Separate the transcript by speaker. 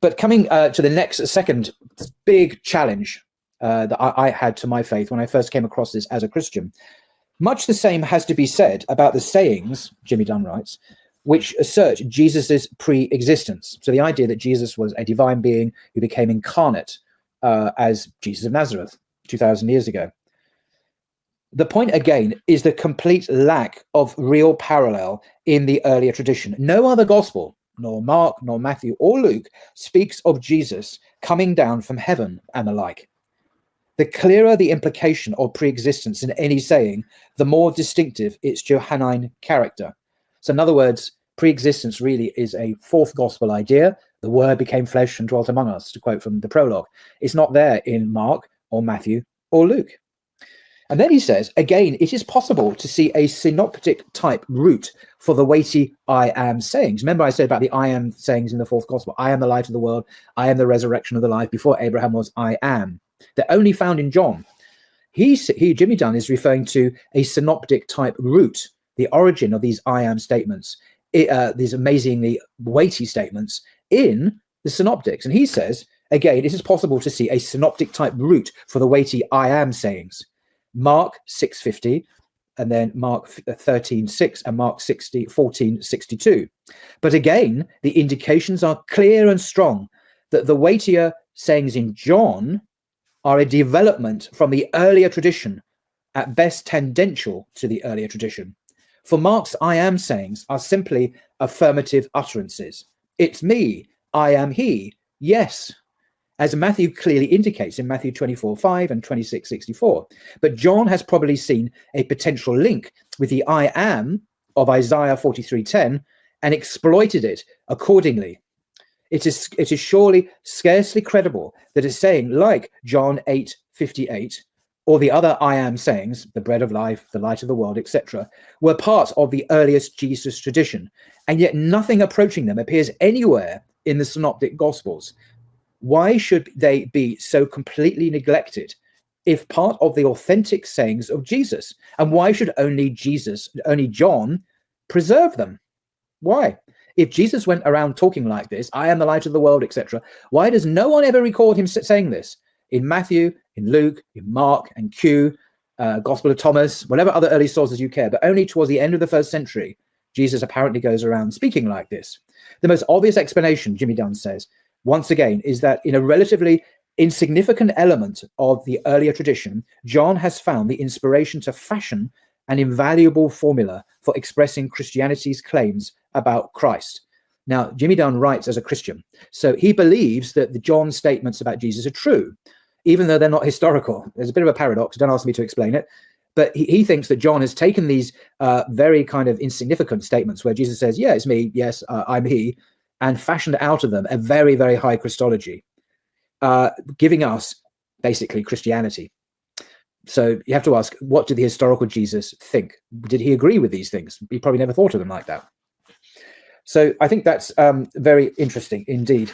Speaker 1: But coming to the next, second big challenge that I had to my faith when I first came across this as a Christian, much the same has to be said about the sayings, Jimmy Dunn writes, which assert Jesus's pre-existence. So the idea that Jesus was a divine being who became incarnate as Jesus of Nazareth 2,000 years ago. The point, again, is the complete lack of real parallel in the earlier tradition. No other gospel, nor Mark, nor Matthew, or Luke, speaks of Jesus coming down from heaven and the like. The clearer the implication of pre-existence in any saying, the more distinctive its Johannine character. So in other words, pre-existence really is a fourth gospel idea. The word became flesh and dwelt among us, to quote from the prologue. It's not there in Mark or Matthew or Luke. And then he says, again, it is possible to see a synoptic type root for the weighty I am sayings. Remember I said about the I am sayings in the fourth gospel. I am the light of the world. I am the resurrection of the life. Before Abraham was I am. They're only found in John. Jimmy Dunn is referring to a synoptic type root, the origin of these I am statements, these amazingly weighty statements in the synoptics. And he says, again, it is possible to see a synoptic type root for the weighty I am sayings. Mark 6:50, and then Mark 13:6, and Mark 14:62. But again, the indications are clear and strong that the weightier sayings in John are a development from the earlier tradition, at best tangential to the earlier tradition. For Mark's I am sayings are simply affirmative utterances. It's me, I am he, yes, as Matthew clearly indicates in Matthew 24:5 and 26:64. But John has probably seen a potential link with the I am of Isaiah 43:10 and exploited it accordingly. It is surely scarcely credible that a saying like John 8:58 or the other I am sayings, the bread of life, the light of the world, etc., were part of the earliest Jesus tradition, and yet nothing approaching them appears anywhere in the Synoptic Gospels. Why should they be so completely neglected if part of the authentic sayings of Jesus? And why should only John preserve them? Why? If Jesus went around talking like this, I am the light of the world, etc., why does no one ever record him saying this in Matthew, in Luke, in Mark, and Q, Gospel of Thomas, whatever other early sources you care, but only towards the end of the first century, Jesus apparently goes around speaking like this? The most obvious explanation, Jimmy Dunn says, once again, is that in a relatively insignificant element of the earlier tradition, John has found the inspiration to fashion an invaluable formula for expressing Christianity's claims about Christ. Now, Jimmy Dunn writes as a Christian, so he believes that the John statements about Jesus are true, even though they're not historical. There's a bit of a paradox. Don't ask me to explain it. But he thinks that John has taken these very kind of insignificant statements where Jesus says, yeah, it's me, yes, I'm he, and fashioned out of them a very, very high Christology, giving us basically Christianity. So you have to ask, what did the historical Jesus think? Did he agree with these things? He probably never thought of them like that. So I think that's very interesting indeed.